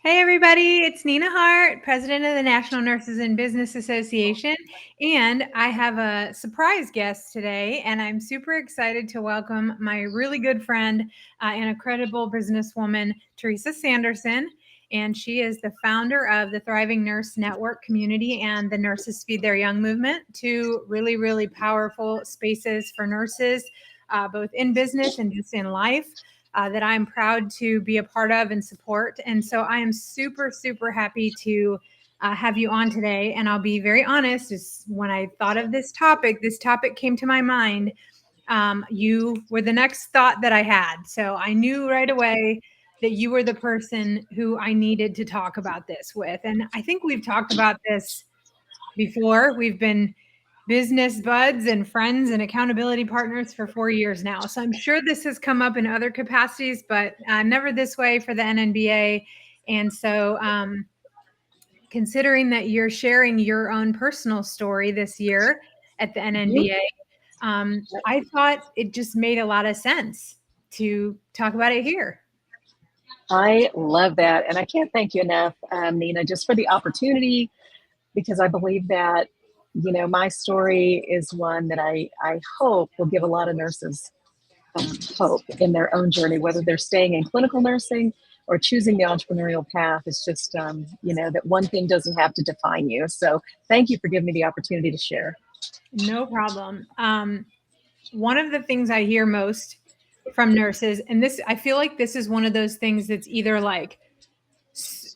Hey everybody, it's Nina Hart, President of the National Nurses in Business Association, and I have a surprise guest today, and I'm super excited to welcome my really good friend and a credible businesswoman, Teresa Sanderson, and she is the founder of the Thriving Nurse Network community and the Nurses Feed Their Young movement, two really, really powerful spaces for nurses, both in business and just in life. That I'm proud to be a part of and support. And so I am super, super happy to have you on today. And I'll be very honest, is when I thought of this topic came to my mind. You were the next thought that I had. So I knew right away that you were the person who I needed to talk about this with. And I think we've talked about this before. We've been business buds and friends and accountability partners for 4 years now. So I'm sure this has come up in other capacities, but never this way for the NNBA. And so considering that you're sharing your own personal story this year at the Mhm. NNBA, I thought it just made a lot of sense to talk about it here. I love that. And I can't thank you enough, Nina, just for the opportunity, because I believe that, my story is one that I hope will give a lot of nurses hope in their own journey, whether they're staying in clinical nursing or choosing the entrepreneurial path. It's just, that one thing doesn't have to define you. So thank you for giving me the opportunity to share. No problem. One of the things I hear most from nurses, and this, I feel like this is one of those things that's either like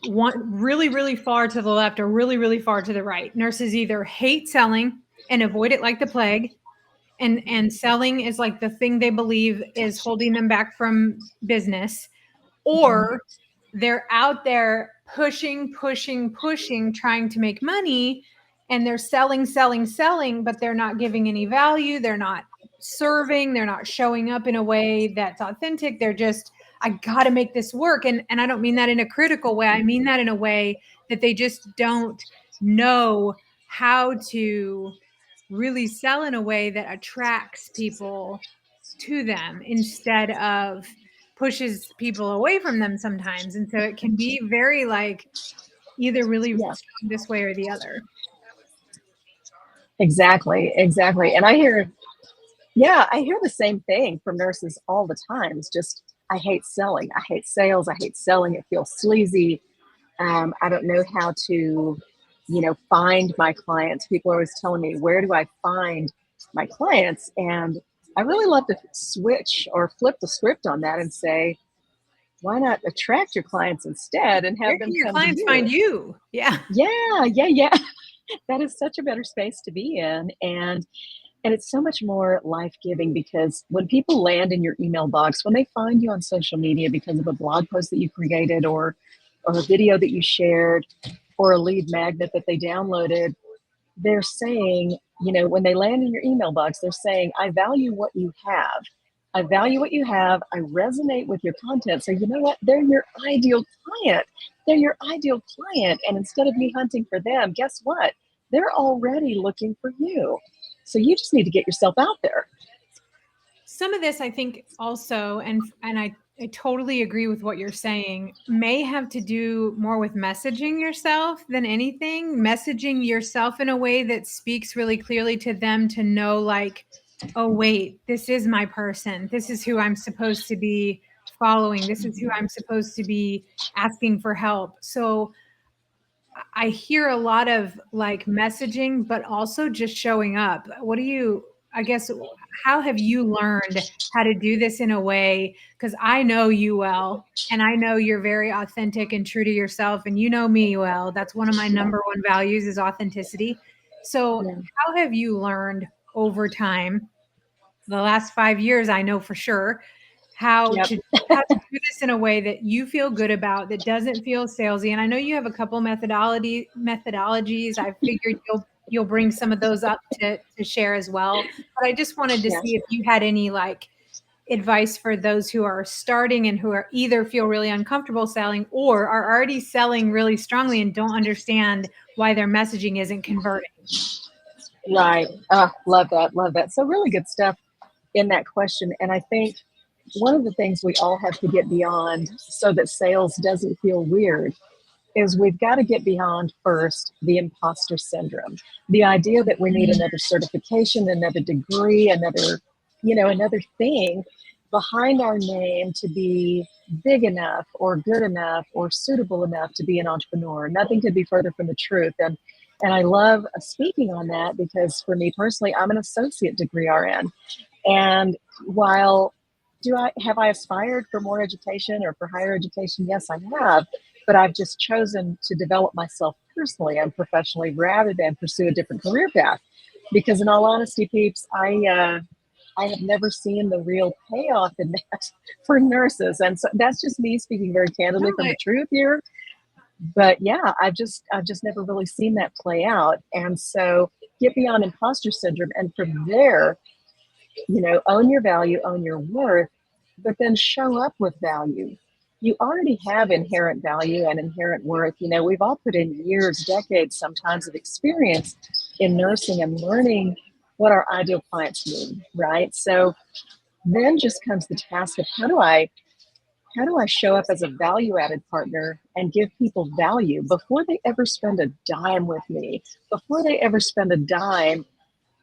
one really, really far to the left or really, really far to the right. Nurses either hate selling and avoid it like the plague, and selling is like the thing they believe is holding them back from business, Mhm. or they're out there pushing, pushing, pushing, trying to make money, and they're selling, selling, selling, but they're not giving any value. They're not serving. They're not showing up in a way that's authentic. They're just, I got to make this work. And I don't mean that in a critical way. I mean that in a way that they just don't know how to really sell in a way that attracts people to them instead of pushes people away from them sometimes. And so it can be very like either really Yeah, strong this way or the other. exactly. Exactly. And I hear the same thing from nurses all the time. It's just, I hate selling. I hate sales. I hate selling. It feels sleazy. I don't know how to, find my clients. People are always telling me, where do I find my clients? And I really love to switch or flip the script on that and say, why not attract your clients instead and Where have them can your come to clients find you? you? Yeah. Yeah, yeah, yeah. That is such a better space to be in. And it's so much more life giving because when people land in your email box, when they find you on social media because of a blog post that you created or a video that you shared or a lead magnet that they downloaded, they're saying, when they land in your email box, they're saying, I value what you have. I value what you have. I resonate with your content. So, you know what? They're your ideal client. They're your ideal client. And instead of me hunting for them, guess what? They're already looking for you. So you just need to get yourself out there. Some of this I think also, and I totally agree with what you're saying, may have to do more with messaging yourself than anything, messaging yourself in a way that speaks really clearly to them to know like, oh wait, this is my person, this is who I'm supposed to be following, this is who I'm supposed to be asking for help. So I hear a lot of like messaging, but also just showing up. What do you, I guess, how have you learned how to do this in a way? Because I know you well, and I know you're very authentic and true to yourself, and you know me well. That's one of my Yeah. number one values is authenticity. So, Yeah. how have you learned over time? The last 5 years, I know for sure how Yep. to do this in a way that you feel good about, that doesn't feel salesy. And I know you have a couple methodologies. I figured you'll bring some of those up to share as well. But I just wanted to Yeah. see if you had any like advice for those who are starting and who are either feel really uncomfortable selling or are already selling really strongly and don't understand why their messaging isn't converting. Right. Love that. Love that. So really good stuff in that question. And I think one of the things we all have to get beyond so that sales doesn't feel weird is we've got to get beyond first the imposter syndrome. The idea that we need another certification, another degree, another thing behind our name to be big enough or good enough or suitable enough to be an entrepreneur. Nothing could be further from the truth. And I love speaking on that because for me personally, I'm an associate degree RN. And while do I have I aspired for more education or for higher education? Yes, I have, but I've just chosen to develop myself personally and professionally rather than pursue a different career path. Because in all honesty, peeps, I have never seen the real payoff in that for nurses, and so that's just me speaking very candidly No, from the truth here. But yeah, I've just never really seen that play out, and so get beyond imposter syndrome, and from there, own your value, own your worth, but then show up with value. You already have inherent value and inherent worth. We've all put in years, decades, sometimes of experience in nursing and learning what our ideal clients need, right? So then just comes the task of how do I show up as a value added partner and give people value before they ever spend a dime with me, before they ever spend a dime.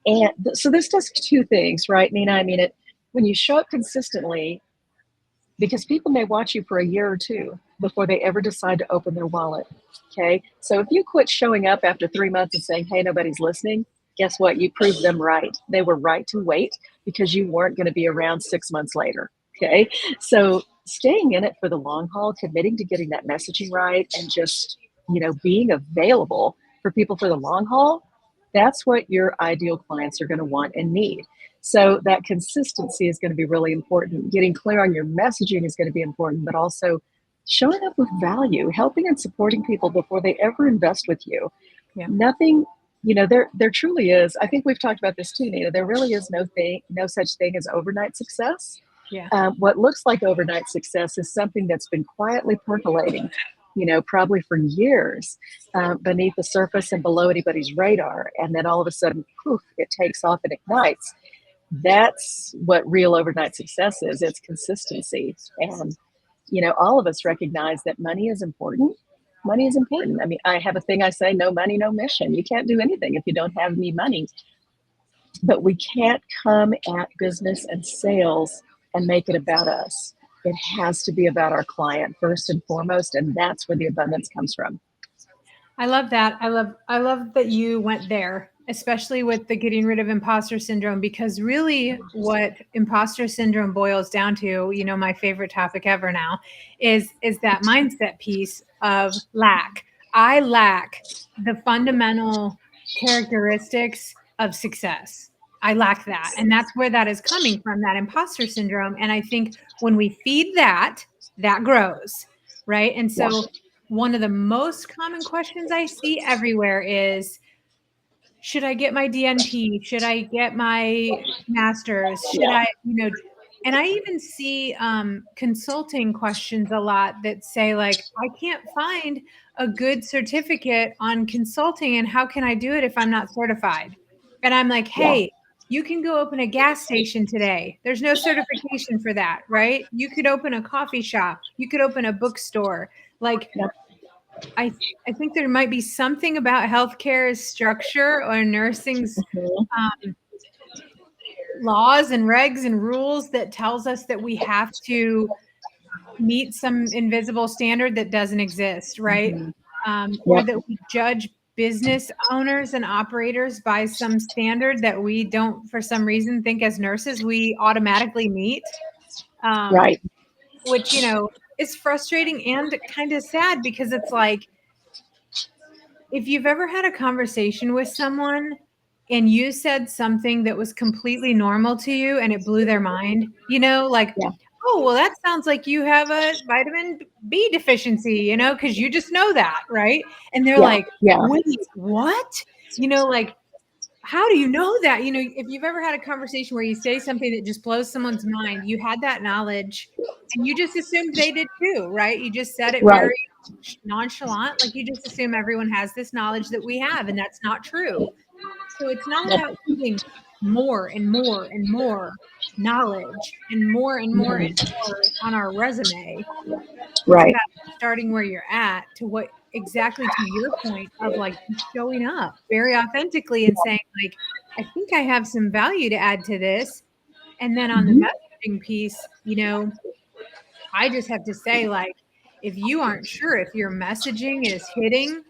And so this does two things, right, Nina? I mean, when you show up consistently, because people may watch you for a year or two before they ever decide to open their wallet. Okay. So if you quit showing up after 3 months and saying, hey, nobody's listening, guess what? You proved them right. They were right to wait because you weren't going to be around 6 months later. Okay. So staying in it for the long haul, committing to getting that messaging right, and just, being available for people for the long haul, that's what your ideal clients are going to want and need. So that consistency is going to be really important. Getting clear on your messaging is going to be important, but also showing up with value, helping and supporting people before they ever invest with you. yeah, Nothing, there truly is. I think we've talked about this too, Nina. There really is no such thing as overnight success. yeah. What looks like overnight success is something that's been quietly percolating, probably for years beneath the surface and below anybody's radar. And then all of a sudden, poof, it takes off and ignites. That's what real overnight success is. It's consistency. And, all of us recognize that money is important. Money is important. I mean, I have a thing I say, no money, no mission. You can't do anything if you don't have any money. But we can't come at business and sales and make it about us. It has to be about our client first and foremost. And that's where the abundance comes from. I love that. I love that you went there, especially with the getting rid of imposter syndrome, because really what imposter syndrome boils down to, my favorite topic ever now, is that mindset piece of lack. I lack the fundamental characteristics of success. I lack that. And that's where that is coming from, that imposter syndrome. And I think when we feed that, that grows, right? And Yeah. so one of the most common questions I see everywhere is, should I get my DNP? Should I get my master's? Should Yeah. I, and I even see consulting questions a lot that say, like, I can't find a good certificate on consulting. And how can I do it if I'm not certified? And I'm like, Yeah. hey, you can go open a gas station today. There's no certification for that, right? You could open a coffee shop. You could open a bookstore. Like, Yeah. I I think there might be something about healthcare's structure or nursing's Mhm. um, laws and regs and rules that tells us that we have to meet some invisible standard that doesn't exist, right? Mhm. Or Yep. that we judge business owners and operators by some standard that we don't, for some reason, think as nurses we automatically meet. Um, Right. which is frustrating and kind of sad, because it's like, if you've ever had a conversation with someone and you said something that was completely normal to you and it blew their mind, like, Yeah. oh, well, that sounds like you have a vitamin B deficiency, because you just know that, right? And they're Yeah. like, Yeah. wait, what? Like, how do you know that? If you've ever had a conversation where you say something that just blows someone's mind, you had that knowledge and you just assumed they did too, right? You just said it Right. very nonchalant. Like, you just assume everyone has this knowledge that we have, and that's not true. So it's not Yep. about getting more and more and more knowledge and more Mhm. on our resume. It's Right. about starting where you're at to what exactly to your point of like just showing up very authentically and saying like, I think I have some value to add to this. And then on the Mhm. messaging piece, I just have to say, like, if you aren't sure if your messaging is hitting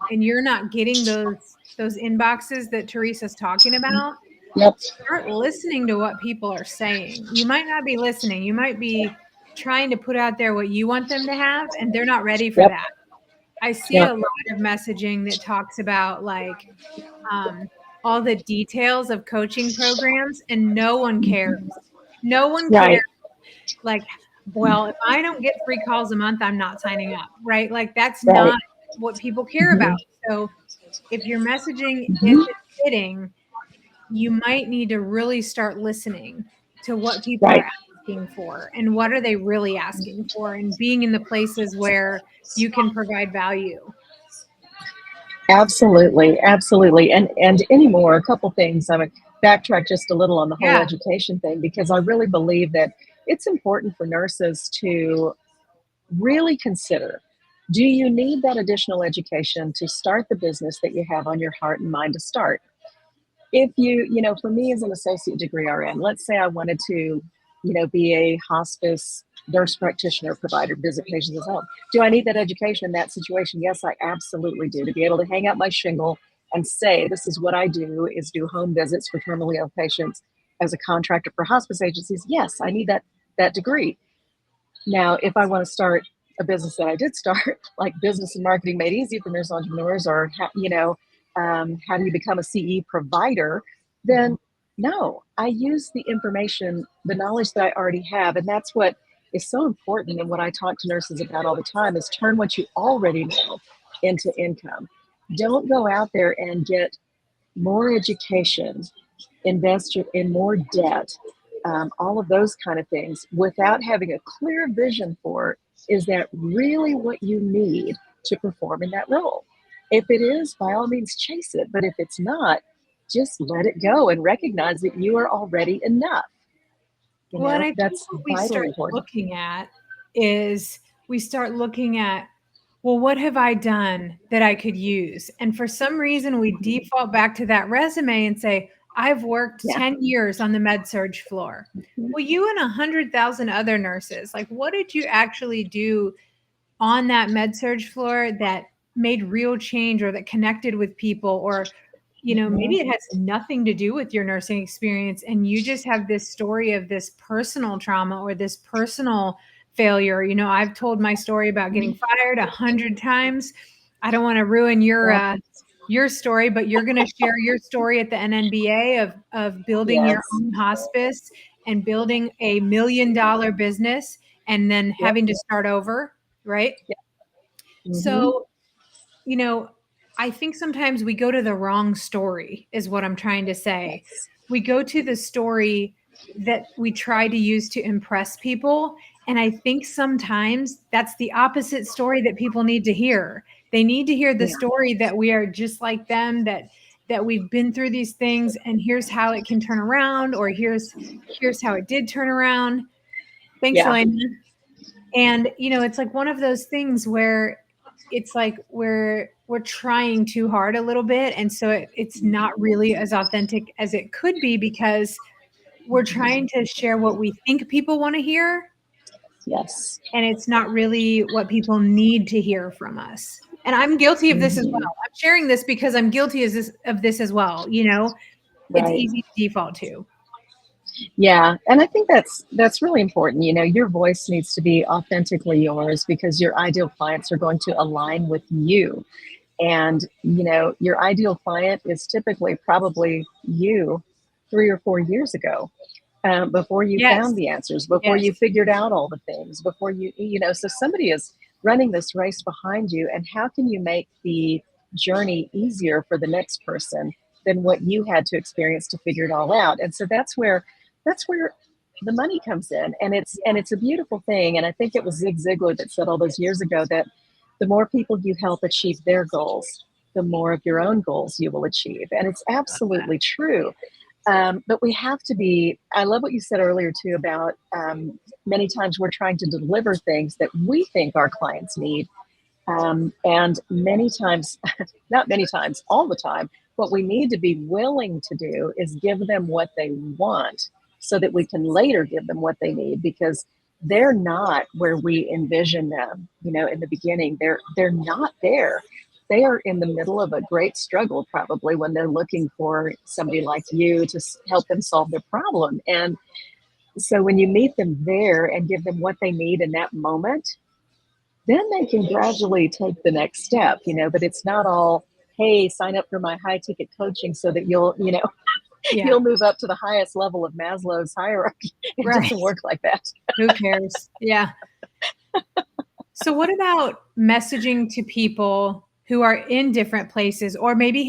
and you're not getting those inboxes that Teresa's talking about, Yep. start listening to what people are saying. You might not be listening. You might be trying to put out there what you want them to have, and they're not ready for Yep. that. I see a Yep. lot of messaging that talks about like all the details of coaching programs, and no one cares. No one cares. Right. Like, well, if I don't get 3 calls a month, I'm not signing up, right? Like, that's Right. not what people care about. Hmm. So, if your messaging Hmm. isn't hitting, you might need to really start listening to what people Right. are asking for and what are they really asking for, and being in the places where you can provide value. Absolutely, absolutely. And anymore, a couple things. I would backtrack just a little on the whole Yeah. education thing because I really believe that it's important for nurses to really consider, do you need that additional education to start the business that you have on your heart and mind to start? If for me as an associate degree RN, let's say I wanted to, be a hospice nurse practitioner provider, visit patients at home. Do I need that education in that situation? Yes, I absolutely do. To be able to hang out my shingle and say, this is what I do, is do home visits for terminally ill patients as a contractor for hospice agencies. Yes, I need that degree. Now, if I want to start a business that I did start, like Business and Marketing Made Easy for Nurse Entrepreneurs, or how do you become a CE provider, then no, I use the information, the knowledge that I already have, and that's what is so important. And what I talk to nurses about all the time is turn what you already know into income. Don't go out there and get more education, invest in more debt, all of those kind of things without having a clear vision for, is that really what you need to perform in that role? If it is, by all means, chase it. But if it's not, just let it go and recognize that you are already enough. Well, and I think That's what we vitally start important. looking at is we start looking at, well, what have I done that I could use? And for some reason, we Mhm. default back to that resume and say, I've worked Yeah. 10 years on the med surge floor. Mhm. Well, you and 100,000 other nurses, like, what did you actually do on that med surge floor that made real change or that connected with people? Or maybe Mhm. it has nothing to do with your nursing experience and you just have this story of this personal trauma or this personal failure. I've told my story about getting Mhm. fired 100 times. I don't want to ruin Yep. your story, but you're going to share your story at the NNBA of building your Yes. own hospice and building a $1 million business and then Yep. having to start over, right? Yep. Hmm. So you know, I think sometimes we go to the wrong story, is what I'm trying to say. Yes. We go to the story that we try to use to impress people. And I think sometimes that's the opposite story that people need to hear. They need to hear the Yeah. story that we are just like them, that we've been through these things and here's how it can turn around, or here's how it did turn around. Thanks, Yeah. Elaine. And it's like one of those things where it's like we're trying too hard a little bit, and so it's not really as authentic as it could be because we're trying to share what we think people want to hear, Yes. and it's not really what people need to hear from us. And I'm guilty of this as well. Hmm. I'm sharing this because I'm guilty of this as well. It's Right. easy to default to. Yeah, and I think that's really important. Your voice needs to be authentically yours because your ideal clients are going to align with you. And your ideal client is typically probably you 3 or 4 years ago, before you found Yes. the answers, before Yes. you figured out all the things, before so somebody is running this race behind you, and how can you make the journey easier for the next person than what you had to experience to figure it all out? And so that's where the money comes in, and it's a beautiful thing. And I think it was Zig Ziglar that said all those years ago that the more people you help achieve their goals, the more of your own goals you will achieve. And it's absolutely true. But we have to be, I love what you said earlier too about, many times we're trying to deliver things that we think our clients need. And many times, not many times, all the time, what we need to be willing to do is give them what they want so that we can later give them what they need, because they're not where we envision them. In the beginning, they're not there. They are in the middle of a great struggle probably when they're looking for somebody like you to help them solve their problem. And so when you meet them there and give them what they need in that moment, then they can gradually take the next step. But it's not all, hey, sign up for my high ticket coaching so that Yeah. you'll move up to the highest level of Maslow's hierarchy. It Right. doesn't work like that. Who cares? Yeah. So what about messaging to people who are in different places or maybe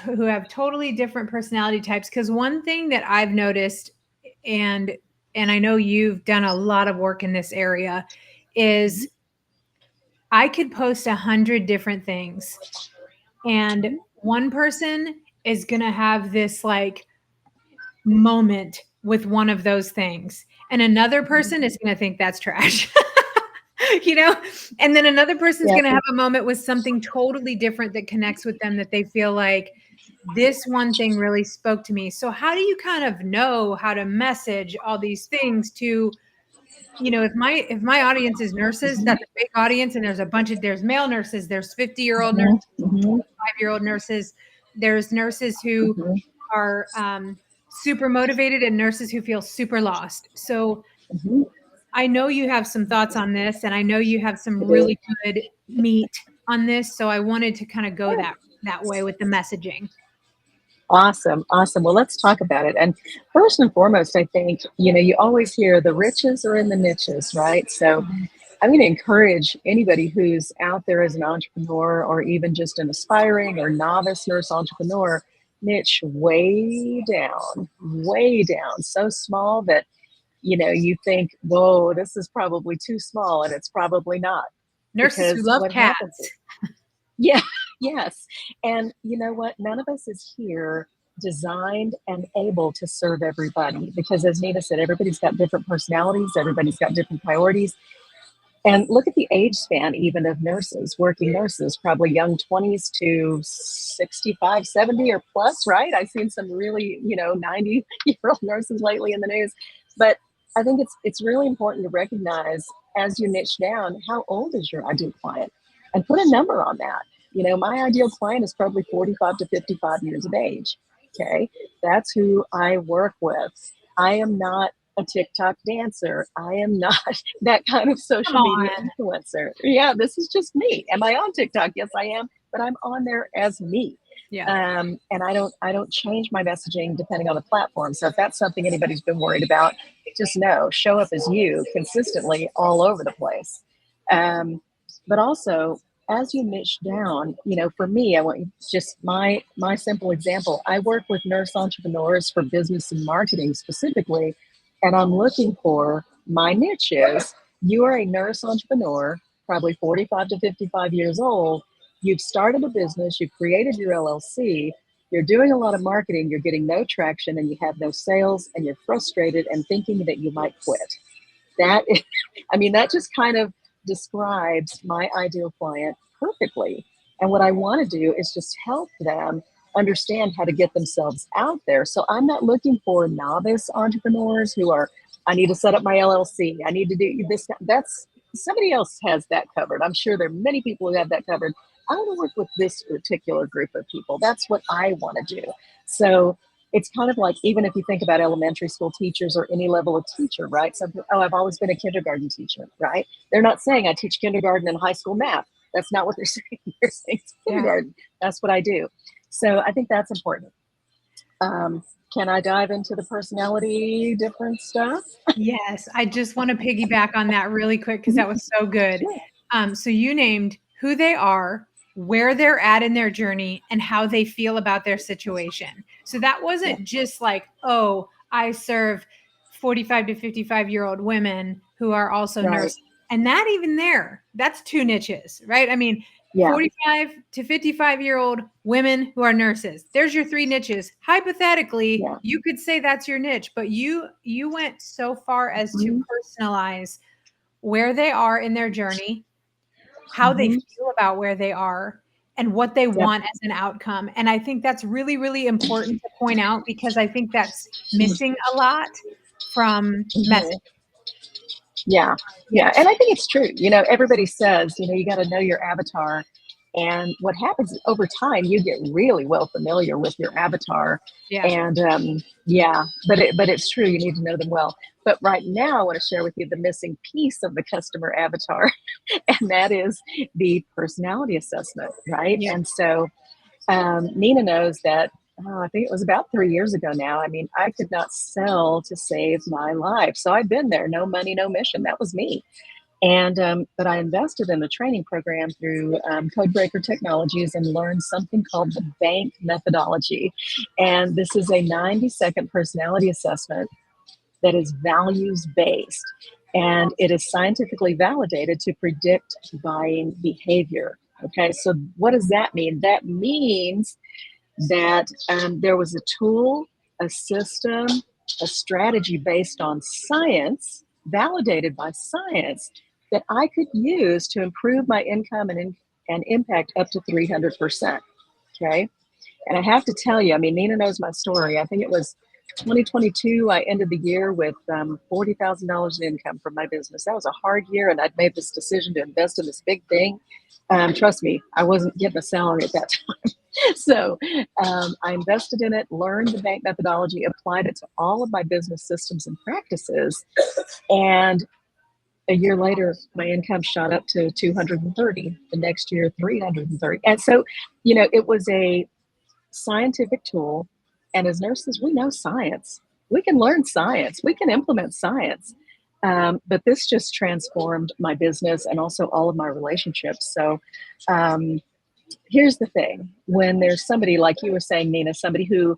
who have totally different personality types? Because one thing that I've noticed, and I know you've done a lot of work in this area, is I could post 100 different things, and one person is going to have this like moment with one of those things, and another person is going to think that's trash. you know and then another person's Yeah. going to have a moment with something totally different that connects with them, that they feel like this one thing really spoke to me. So how do you kind of know how to message all these things to, if my audience is nurses, Mm-hmm. that's a big audience, and there's male nurses, there's 50-year-old nurses, Mm-hmm. 5-year-old nurses, there's nurses who Mm-hmm. are super motivated, and nurses who feel super lost. So Mm-hmm. I know you have some thoughts on this, and I know you have some I do. really good meat on this. So I wanted to kind of go Yeah. that way with the messaging. Awesome. Awesome. Well, let's talk about it. And first and foremost, I think, you always hear the riches are in the niches, right? So Mhm. I'm going to encourage anybody who's out there as an entrepreneur or even just an aspiring or novice nurse entrepreneur, niche way down, so small that, you think, whoa, this is probably too small, and it's probably not. Nurses who Because love what happens cats. is, yeah, yes. And you know what? None of us is here designed and able to serve everybody, because as Nina said, everybody's got different personalities, everybody's got different priorities. And look at the age span, even of nurses, working nurses, probably young 20s to 65, 70 or plus, right? I've seen some really, 90-year-old nurses lately in the news. But I think it's really important to recognize, as you niche down, how old is your ideal client, and put a number on that. My ideal client is probably 45 to 55 years of age. Okay. That's who I work with. I am not a TikTok dancer. I am not that kind of Come social media on. influencer. Yeah, this is just me. Am I on TikTok? Yes, I am, but I'm on there as me. Yeah. And I don't change my messaging depending on the platform. So if that's something anybody's been worried about, just know, show up as you consistently all over the place. Um, but also, as you niche down, for me, I want just my simple example. I work with nurse entrepreneurs for business and marketing specifically, and I'm looking for my niche is, you are a nurse entrepreneur, probably 45 to 55 years old. You've started a business, you've created your LLC, you're doing a lot of marketing, you're getting no traction, and you have no sales, and you're frustrated and thinking that you might quit. That is, I mean, that just kind of describes my ideal client perfectly. And what I want to do is just help them understand how to get themselves out there. So I'm not looking for novice entrepreneurs who are, I need to set up my LLC, I need to do this. That's somebody else has that covered. I'm sure there are many people who have that covered. I want to work with this particular group of people. That's what I want to do. So it's kind of like, even if you think about elementary school teachers or any level of teacher, right? Some people, oh, I've always been a kindergarten teacher, right? They're not saying I teach kindergarten and high school math. That's not what they're saying. They're saying it's Yeah. kindergarten. That's what I do. So I think that's important. Can I dive into the personality different stuff? Yes. I just want to piggyback on that really quick because that was so good. Sure. So you named who they are, where they're at in their journey, and how they feel about their situation. So that Yeah. wasn't just like, oh, I serve 45 to 55-year-old women who are also Right. nurses. And that even there, that's two niches, right? I mean, Yeah. 45 to 55-year-old women who are nurses. There's your three niches. Hypothetically, Yeah. you could say that's your niche, but you went so far as to Mhm. personalize where they are in their journey, how they Hmm. feel about where they are and what they Yep. want as an outcome. And I think that's really, really important to point out because I think that's missing a lot from Hmm. messaging. Yeah, Yeah. yeah, and I think it's true. Everybody says, you got to know your avatar, and what happens is over time you get really well familiar with your avatar, Yeah. and yeah, but it's true. You need to know them well. But right now, I want to share with you the missing piece of the customer avatar, and that is the personality assessment, right? Yeah. And so Nina knows that. Oh, I think it was about 3 years ago now. I mean, I could not sell to save my life. So I've been there, no money, no mission. That was me. And but I invested in a training program through Codebreaker Technologies and learned something called the BANK methodology. And this is a 90-second personality assessment that is values based, and it is scientifically validated to predict buying behavior. Okay, so what does that mean? That means that there was a tool, a system, a strategy based on science, validated by science, that I could use to improve my income and impact up to 300%. Okay. And I have to tell you, I mean, Nina knows my story. I think it was 2022. I ended the year with $40,000 in income from my business. That was a hard year, and I'd made this decision to invest in this big thing. Trust me, I wasn't getting a salary at that time. So I invested in it, learned the bank methodology, applied it to all of my business systems and practices. And a year later, my income shot up to 230. The next year, 330. And so, it was a scientific tool. And as nurses, we know science. We can learn science. We can implement science. But this just transformed my business and also all of my relationships. So um, here's the thing: when there's somebody like you were saying, Nina, somebody who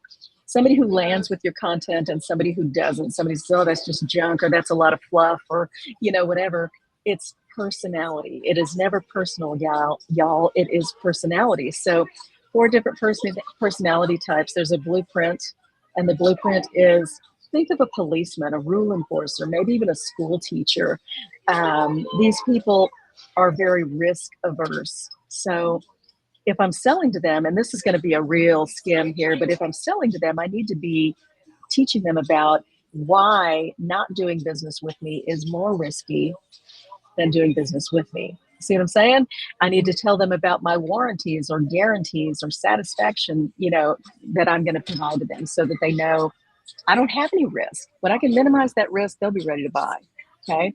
lands with your content and somebody who doesn't, somebody says, oh, that's just junk, or that's a lot of fluff, or whatever. It's personality. It is never personal, y'all. It is personality. So 4 different personality types. There's a blueprint, and the blueprint is, think of a policeman, a rule enforcer, maybe even a school teacher. These people are very risk averse. So if I'm selling to them, and this is going to be a real skim here, but if I'm selling to them, I need to be teaching them about why not doing business with me is more risky than doing business with me. See what I'm saying? I need to tell them about my warranties or guarantees or satisfaction, that I'm going to provide to them so that they know I don't have any risk. When I can minimize that risk, they'll be ready to buy. Okay.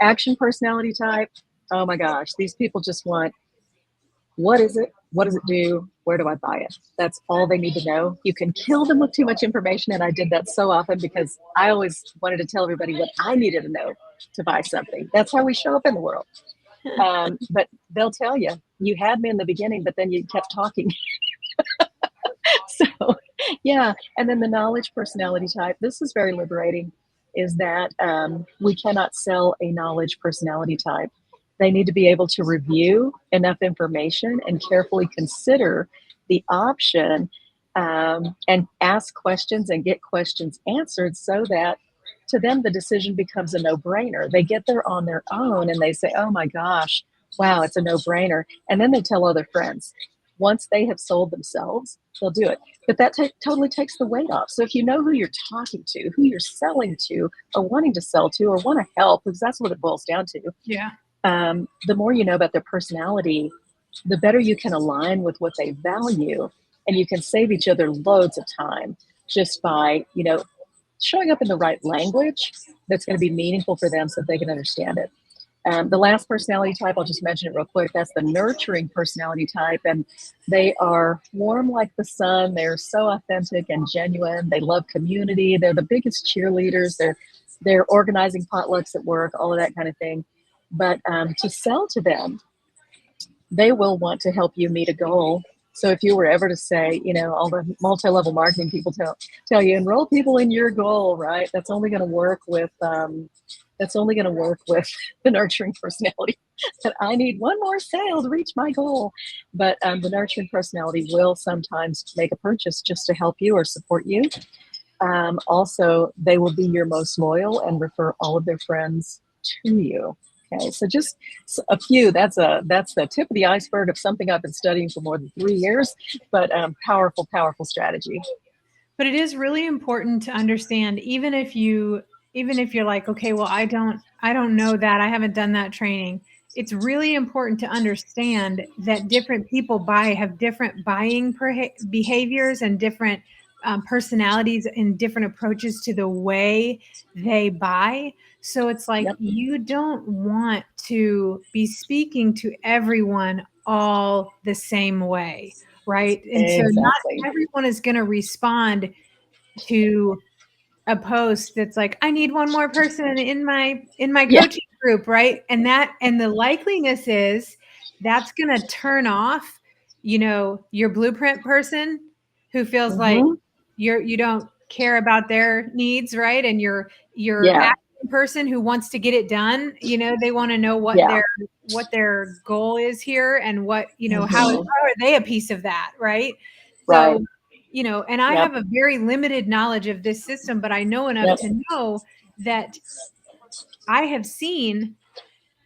Action personality type. Oh my gosh, these people just want, what is it? What does it do? Where do I buy it? That's all they need to know. You can kill them with too much information. And I did that so often because I always wanted to tell everybody what I needed to know to buy something. That's how we show up in the world. But they'll tell you, you had me in the beginning, but then you kept talking. So, yeah. And then the knowledge personality type, this is very liberating, is that we cannot sell a knowledge personality type. They need to be able to review enough information and carefully consider the option, and ask questions and get questions answered so that to them the decision becomes a no-brainer. They get there on their own and they say, oh my gosh, wow, it's a no-brainer. And then they tell other friends. Once they have sold themselves, they'll do it. But that totally takes the weight off. So if you know who you're talking to, who you're selling to, or wanting to sell to, or want to help, because that's what it boils down to, Yeah. the more you know about their personality, the better you can align with what they value. And you can save each other loads of time just by, showing up in the right language that's going to be meaningful for them so that they can understand it. The last personality type, I'll just mention it real quick. That's the nurturing personality type. And they are warm like the sun. They're so authentic and genuine. They love community. They're the biggest cheerleaders. They're organizing potlucks at work, all of that kind of thing. But to sell to them, they will want to help you meet a goal. So if you were ever to say, all the multi-level marketing people tell you, enroll people in your goal, right? That's only going to work with the nurturing personality. That I need one more sale to reach my goal. But the nurturing personality will sometimes make a purchase just to help you or support you. Also, they will be your most loyal and refer all of their friends to you. Okay, so just a few. That's the tip of the iceberg of something I've been studying for more than 3 years. But powerful, powerful strategy. But it is really important to understand, even if you're like, okay, well, I don't know that. I haven't done that training. It's really important to understand that different people have different buying behaviors and different personalities and different approaches to the way they buy. So it's like Yep, you don't want to be speaking to everyone all the same way, right? And so not exactly. everyone is going to respond to a post that's like, I need one more person in my Yeah. coaching group, right? And the likeliness is that's going to turn off, your blueprint person who feels like Hmm. you don't care about their needs, right? And your Yeah. action person who wants to get it done, they want to know Yeah. what their goal is here and how Hmm. are they a piece of that, right? Right. So, and I Yep. have a very limited knowledge of this system, but I know enough Yep. to know that I have seen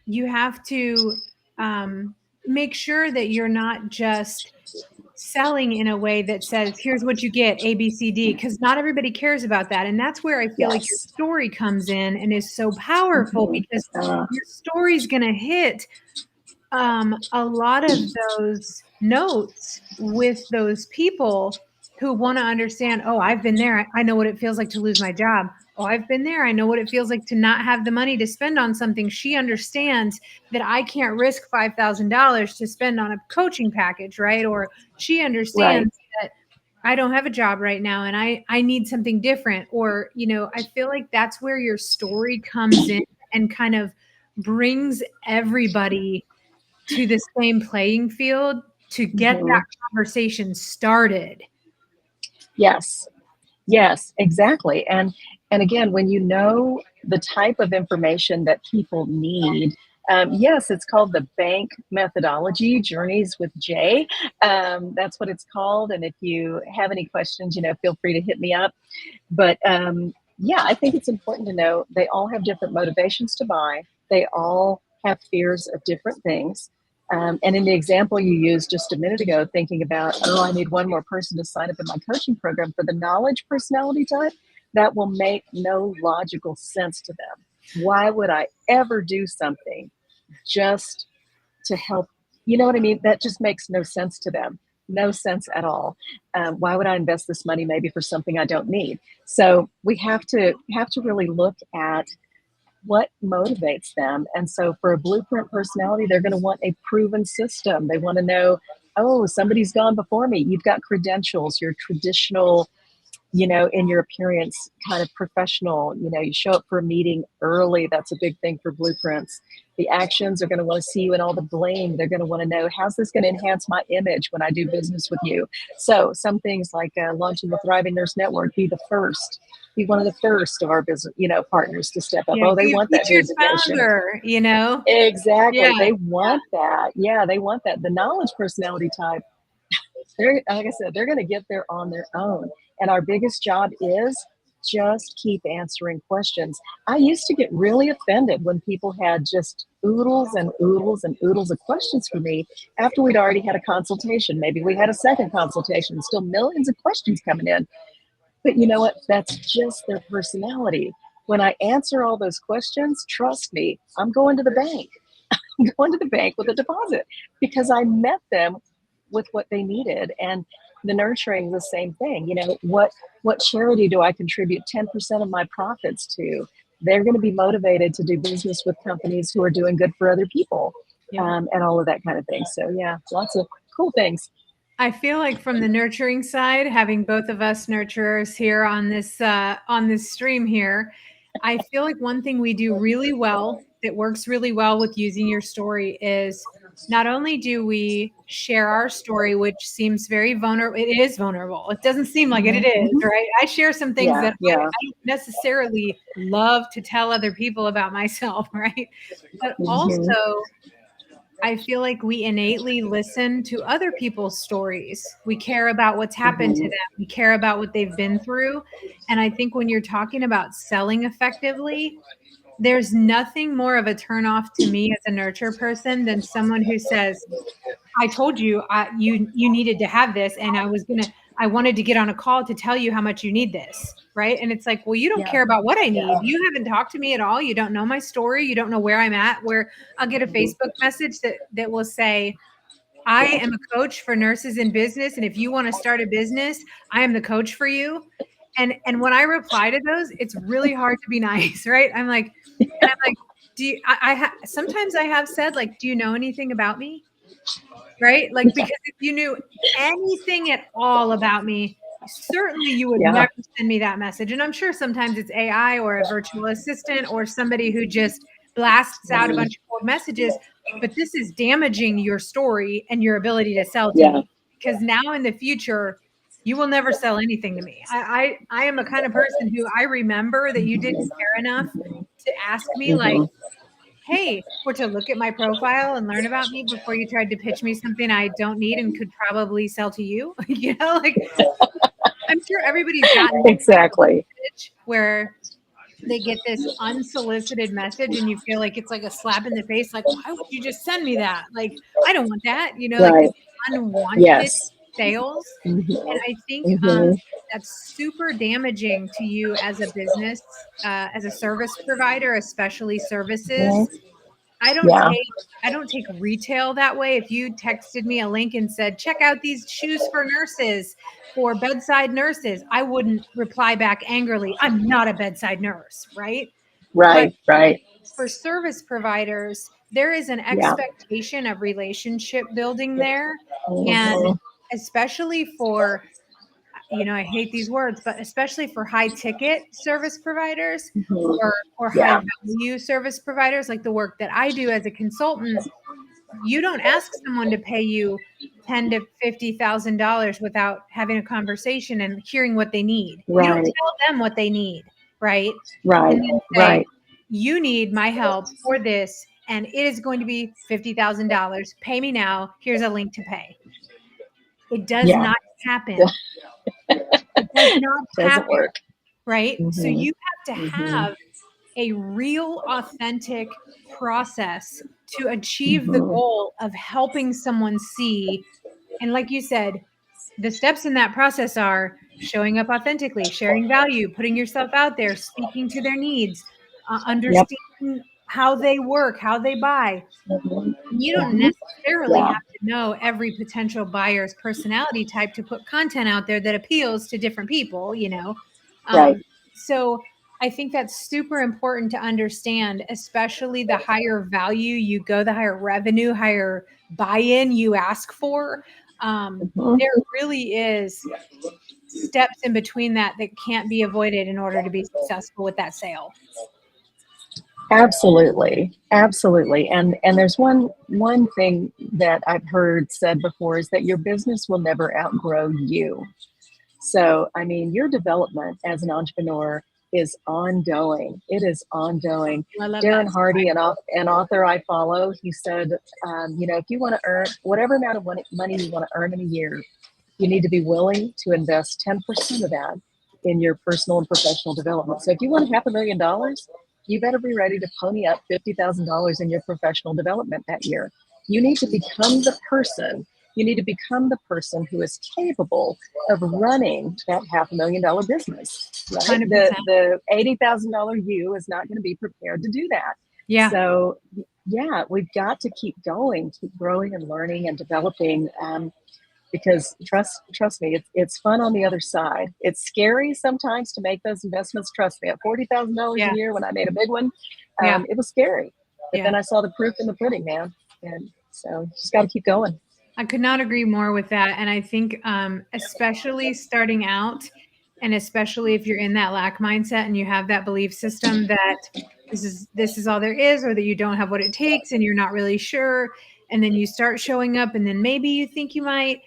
you have to um, make sure that you're not just selling in a way that says, here's what you get, A, B, C, D, because not everybody cares about that. And that's where I feel like your Yes. story comes in and is so powerful Hmm. because your story's going to hit a lot of those notes with those people who want to understand, oh, I've been there. I know what it feels like to lose my job. Oh, I've been there. I know what it feels like to not have the money to spend on something. She understands that I can't risk $5,000 to spend on a coaching package, right? Or she Right. understands that I don't have a job right now and I need something different. Or, I feel like that's where your story comes in and kind of brings everybody to the same playing field to get that Hmm. conversation started. Yes. Yes, exactly. And again, when you know the type of information that people need, yes, it's called the bank methodology, Journeys with Jay. That's what it's called. And if you have any questions, feel free to hit me up. But yeah, I think it's important to know they all have different motivations to buy. They all have fears of different things. And in the example you used just a minute ago, thinking about, oh, I need one more person to sign up in my coaching program for the knowledge personality type, that will make no logical sense to them. Why would I ever do something just to help? You know what I mean? That just makes no sense to them. No sense at all. Why would I invest this money maybe for something I don't need? So we have to really look at what motivates them. And so for a blueprint personality, they're going to want a proven system. They want to know, oh, somebody's gone before me. You've got credentials. You're traditional, in your appearance, kind of professional. You show up for a meeting early. That's a big thing for blueprints. The actions are going to want to see you in all the blame. They're going to want to know, how's this going to enhance my image when I do business with you? So some things like launching the Thriving Nurse Network, be one of the first of our business, partners to step up. Yeah, Oh, they be a want that featured visibility. founder. Exactly. Yeah. They want that. Yeah, they want that. The knowledge personality type, they're, like I said, they're going to get there on their own. And our biggest job is just keep answering questions. I used to get really offended when people had just oodles and oodles and oodles of questions for me after we'd already had a consultation. Maybe we had a second consultation, still millions of questions coming in. But you know what? That's just their personality. When I answer all those questions, trust me, I'm going to the bank. Going to the bank with a deposit because I met them with what they needed. And the nurturing, the same thing. What charity do I contribute 10% of my profits to? They're going to be motivated to do business with companies who are doing good for other people, Yeah. and all of that kind of thing. So yeah, lots of cool things. I feel like from the nurturing side, having both of us nurturers here on this stream here, I feel like one thing we do really well that works really well with using your story is not only do we share our story, which seems very vulnerable. It is vulnerable. It doesn't seem like it. Hmm. It is, Hmm. right? I share some things Yeah, that yeah. I don't necessarily love to tell other people about myself, right? But Hmm. also I feel like we innately listen to other people's stories. We care about what's happened to Hmm. them. We care about what they've been through. And I think when you're talking about selling effectively, there's nothing more of a turnoff to me as a nurture person than someone who says, I told you you needed to have this, and I wanted to get on a call to tell you how much you need this, right? And it's like, well, you don't Yeah. care about what I Yeah. need. You haven't talked to me at all. You don't know my story. You don't know where I'm at. Where I'll get a Facebook message that will say, I Yeah. am a coach for nurses in business, and if you want to start a business, I am the coach for you. And when I reply to those, it's really hard to be nice, right? I'm like, do you, sometimes I have said like, do you know anything about me? Right? Like, because if you knew anything at all about me, certainly you would Yeah. never send me that message. And I'm sure sometimes it's AI or a virtual assistant or somebody who just blasts out a bunch of cold messages. But this is damaging your story and your ability to sell to Yeah. me because now in the future, you will never sell anything to me. I am a kind of person who I remember that you didn't care enough to ask me, like, Hmm. hey, or to look at my profile and learn about me before you tried to pitch me something I don't need and could probably sell to you. Like I'm sure everybody's gotten that type of Exactly. message where they get this unsolicited message and you feel like it's like a slap in the face, like, why would you just send me that? Like, I don't want that, like Right. this unwanted Yes. sales. Hmm. And I think Hmm. that's super damaging to you as a business, as a service provider, especially services. I don't Yeah. take I don't take retail that way. If you texted me a link and said, "Check out these shoes for nurses, for bedside nurses," I wouldn't reply back angrily. I'm not a bedside nurse, right? But Right. Right. for service providers, there is an Yeah. expectation of relationship building there. And Hmm. especially for, I hate these words, but especially for high ticket service providers Hmm. or high Yeah. value service providers, like the work that I do as a consultant, you don't ask someone to pay you ten to $50,000 without having a conversation and hearing what they need. You don't Right. tell them what they need, right? And Right. then say, Right. you need my help for this, and it is going to be $50,000. Pay me now. Here's a link to pay. It does Yeah. not happen. It does not Doesn't happen, work. right? So Hmm. you have to Hmm. have a real authentic process to achieve the Hmm. goal of helping someone see. And like you said, the steps in that process are showing up authentically, sharing value, putting yourself out there, speaking to their needs, Yep. understanding how they work, how they buy. Hmm. And you don't Hmm. necessarily Yeah. have to know every potential buyer's personality type to put content out there that appeals to different people. Right. Um, so I think that's super important to understand, especially the higher value you go, the higher revenue, higher buy-in you ask for. Hmm. There really is steps in between that can't be avoided in order to be successful with that sale. Absolutely. Absolutely. And there's one thing that I've heard said before is that your business will never outgrow you. So, I mean, your development as an entrepreneur is ongoing. It is ongoing. I love that. Darren Hardy, an author I follow, he said, if you want to earn whatever amount of money you want to earn in a year, you need to be willing to invest 10% of that in your personal and professional development. So if you want $500,000, you better be ready to pony up $50,000 in your professional development that year. You need to become the person. You need to become the person who is capable of running that $500,000 business. Right? The 100%. the $80,000 you is not going to be prepared to do that. Yeah. So yeah, we've got to keep going, keep growing and learning and developing. Because trust me, it's fun on the other side. It's scary sometimes to make those investments. Trust me, at $40,000 a Yeah. year when I made a big one, Yeah. it was scary. But Yeah. then I saw the proof in the pudding, man. And so just got to keep going. I could not agree more with that. And I think, especially starting out, and especially if you're in that lack mindset and you have that belief system that this is all there is, or that you don't have what it takes and you're not really sure, and then you start showing up, and then maybe you think you might.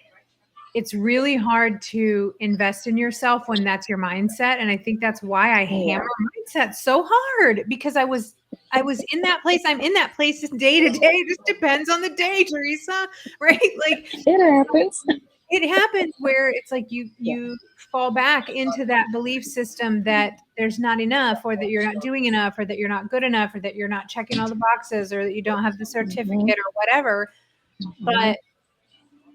It's really hard to invest in yourself when that's your mindset. And I think that's why I hammer Yeah, mindset so hard because I was in that place. I'm in that place day to day. It just depends on the day, Teresa. Right? Like it happens. it happens where it's like Yeah. you fall back into that belief system that there's not enough, or that you're not doing enough, or that you're not good enough, or that you're not checking all the boxes, or that you don't have the Mhm. certificate or whatever. Mhm. But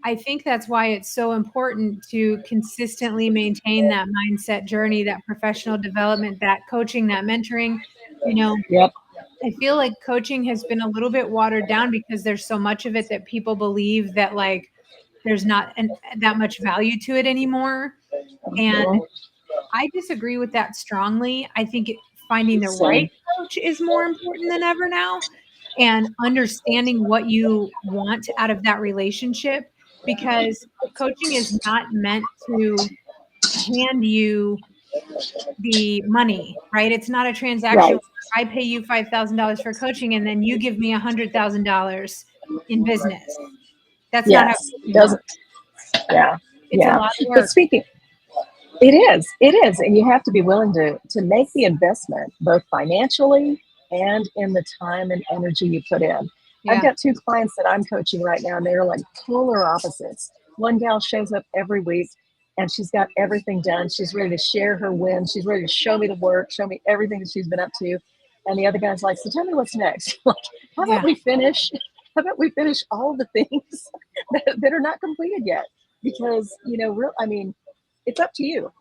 I think that's why it's so important to consistently maintain that mindset journey, that professional development, that coaching, that mentoring. You know, Yep. I feel like coaching has been a little bit watered down because there's so much of it that people believe that like there's not that much value to it anymore. And Mhm. I disagree with that strongly. I think finding the right Same. coach is more important than ever now, and understanding what you want out of that relationship, because coaching is not meant to hand you the money, right? It's not a transaction Right. where I pay you $5,000 for coaching and then you give me $100,000 in business. That's not how Yes. coaching Doesn't. works. Yeah. It's a Yeah. lot of But work. speaking, it is. It is, and you have to be willing to make the investment both financially and in the time and energy you put in. I've Yeah. got two clients that I'm coaching right now, and they're like polar opposites. One gal shows up every week, and she's got everything done. She's ready to share her wins. She's ready to show me the work, show me everything that she's been up to. And the other guy's like, "So tell me what's next? Like, how about Yeah. we finish? How about we finish all the things that are not completed yet? Because real. I mean, it's up to you.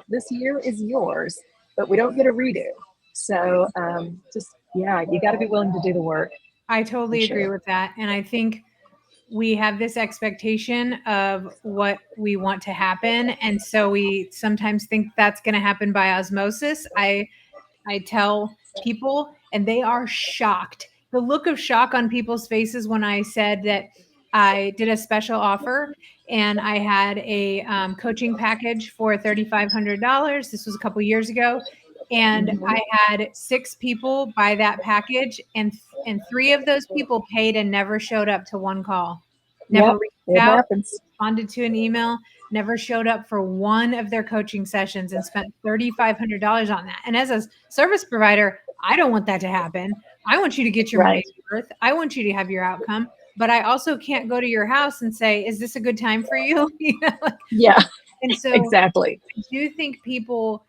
This year is yours, but we don't get a redo. So just, yeah, you got to be willing to do the work I for totally agree sure. with that. And I think we have this expectation of what we want to happen. And so we sometimes think that's going to happen by osmosis. I tell people, and they are shocked. The look of shock on people's faces when I said that I did a special offer and I had a coaching package for $3,500. This was a couple years ago, and Hmm. I had 6 people buy that package, and 3 of those people paid and never showed up to one call, never Yep, reached it out, happens. responded to an email, never showed up for one of their coaching sessions, and spent $3,500 on that. And as a service provider, I don't want that to happen. I want you to get your Right. money's worth. I want you to have your outcome, but I also can't go to your house and say, "Is this a good time for you?" Like, Yeah, and so exactly. I do think people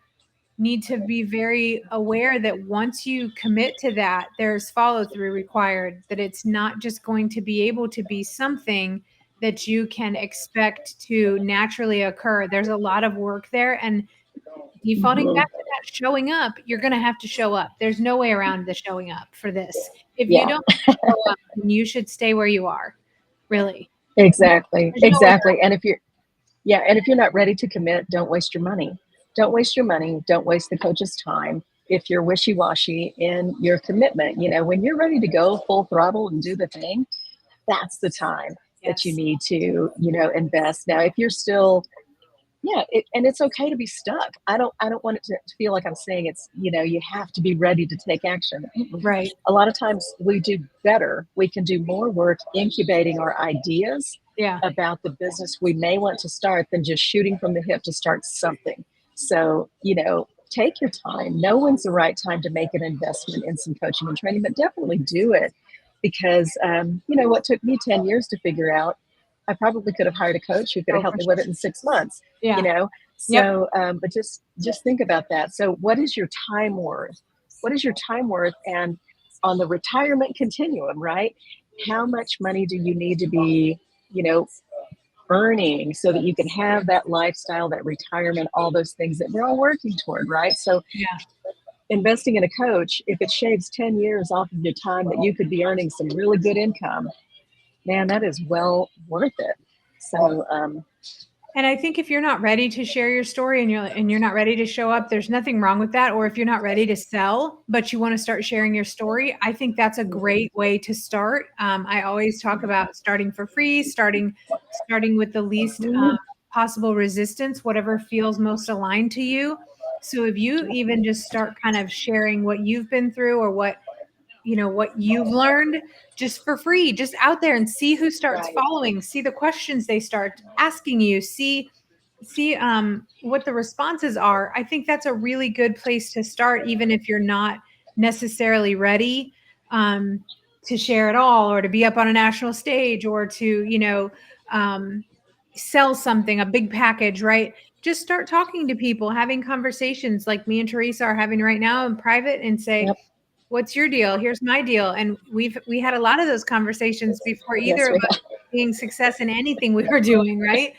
need to be very aware that once you commit to that, there's follow through required, that it's not just going to be able to be something that you can expect to naturally occur. There's a lot of work there. And defaulting Hmm. back to that showing up, you're going to have to show up. There's no way around the showing up for this. If you Yeah, don't show up, then you should stay where you are. Really. exactly. There's no way Exactly. And if you're not ready to commit, don't waste your money. Don't waste your money. Don't waste the coach's time. If you're wishy washy in your commitment, when you're ready to go full throttle and do the thing, that's the time that you Yes. need to invest. Now if you're still, yeah, and it's okay to be stuck. I don't want it to feel like I'm saying it's, you have to be ready to take action. Mm-mm. Right. A lot of times we do better, we can do more work incubating our ideas Yeah. about the business we may want to start than just shooting from the hip to start something. So take your time. No one's the right time to make an investment in some coaching and training, but definitely do it, because what took me 10 years to figure out, I probably could have hired a coach who could have Oh, helped for me with sure. it in 6 months. you Yeah. know Yep. so but just think about that. So what is your time worth? What is your time worth? And on the retirement continuum, right, how much money do you need to be you know earning so that you can have that lifestyle, that retirement, all those things that we're all working toward, right? So Yeah. investing in a coach, if it shaves 10 years off of your time that you could be earning some really good income, man, that is well worth it. So And I think if you're not ready to share your story and you're not ready to show up, there's nothing wrong with that. Or if you're not ready to sell, but you want to start sharing your story, I think that's a great way to start. I always talk about starting for free, starting with the least mhm, possible resistance, whatever feels most aligned to you. So if you even just start kind of sharing what you've been through, or what you've learned, just for free, just out there, and see who starts right. following, see the questions they start asking you, see what the responses are. I think that's a really good place to start, even if you're not necessarily ready um, to share it all, or to be up on a national stage, or to um, sell something, a big package, right? Just start talking to people, having conversations like me and Teresa are having right now in private, and say, Yep. what's your deal? Here's my deal. And we had a lot of those conversations before either Yes, of we us being success in anything we were doing, right?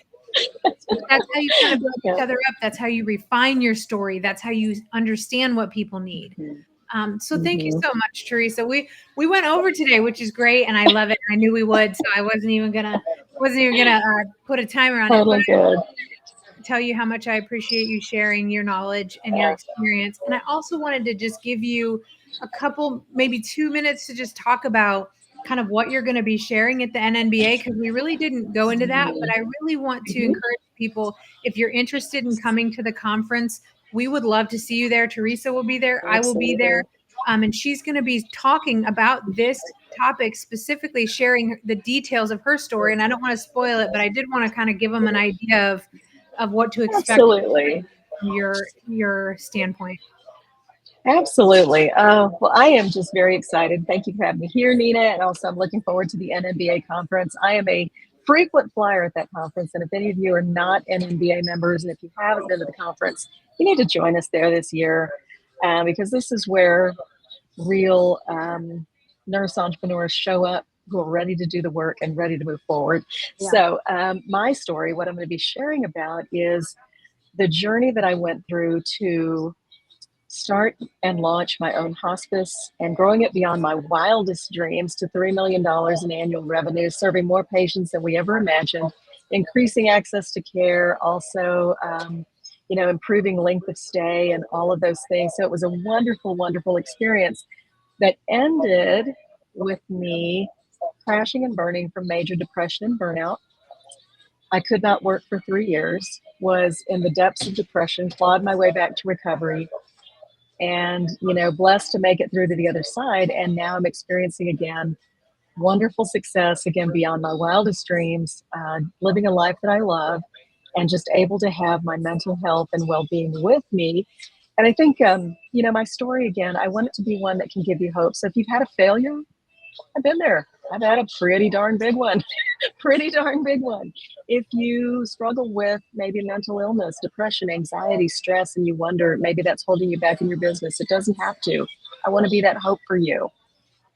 But that's how you kind of build each have. other up. That's how you refine your story. That's how you understand what people need. So thank you Mm-hmm. so much, Teresa. We went over today, which is great, and I love it. I knew we would, so I wasn't even gonna put a timer on it. But Totally good. tell you how much I appreciate you sharing your knowledge and your experience. And I also wanted to just give you a couple, maybe 2 minutes to just talk about kind of what you're going to be sharing at the NNBA, because we really didn't go into that. But I really want to Mm-hmm. encourage people, if you're interested in coming to the conference, we would love to see you there. Teresa will be there. I will be there. Absolutely. And she's going to be talking about this topic, specifically sharing the details of her story. And I don't want to spoil it, but I did want to kind of give them an idea of what to expect Absolutely. from your standpoint. Absolutely. Well, I am just very excited. Thank you for having me here, Nina. And also, I'm looking forward to the NNBA conference. I am a frequent flyer at that conference. And if any of you are not NNBA members, and if you haven't been to the conference, you need to join us there this year, because this is where real nurse entrepreneurs show up who are ready to do the work and ready to move forward. Yeah. So, my story, what I'm going to be sharing about is the journey that I went through to start and launch my own hospice and growing it beyond my wildest dreams to $3 million in annual revenue, serving more patients than we ever imagined, increasing access to care, also, improving length of stay and all of those things. So it was a wonderful, wonderful experience that ended with me crashing and burning from major depression and burnout. I could not work for 3 years, was in the depths of depression, clawed my way back to recovery, and blessed to make it through to the other side. And now I'm experiencing again wonderful success, again beyond my wildest dreams, living a life that I love, and just able to have my mental health and well-being with me. And I think my story, again, I want it to be one that can give you hope. So if you've had a failure, I've been there. I've had a pretty darn big one. Pretty darn big one. If you struggle with maybe mental illness, depression, anxiety, stress, and you wonder maybe that's holding you back in your business, it doesn't have to. I want to be that hope for you.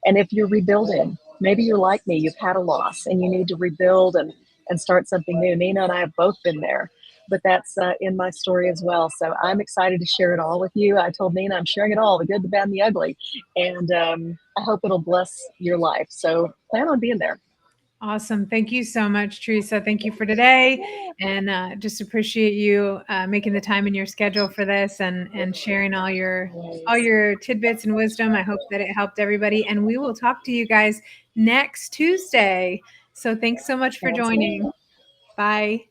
And if you're rebuilding, maybe you're like me, you've had a loss and you need to rebuild and start something new. Nina and I have both been there, but that's in my story as well. So I'm excited to share it all with you. I told Nina I'm sharing it all, the good, the bad, and the ugly. And I hope it'll bless your life. So plan on being there. Awesome. Thank you so much, Teresa. Thank you for today. And just appreciate you making the time in your schedule for this, and sharing all your tidbits and wisdom. I hope that it helped everybody. And we will talk to you guys next Tuesday. So thanks so much for Sounds joining. good. Bye.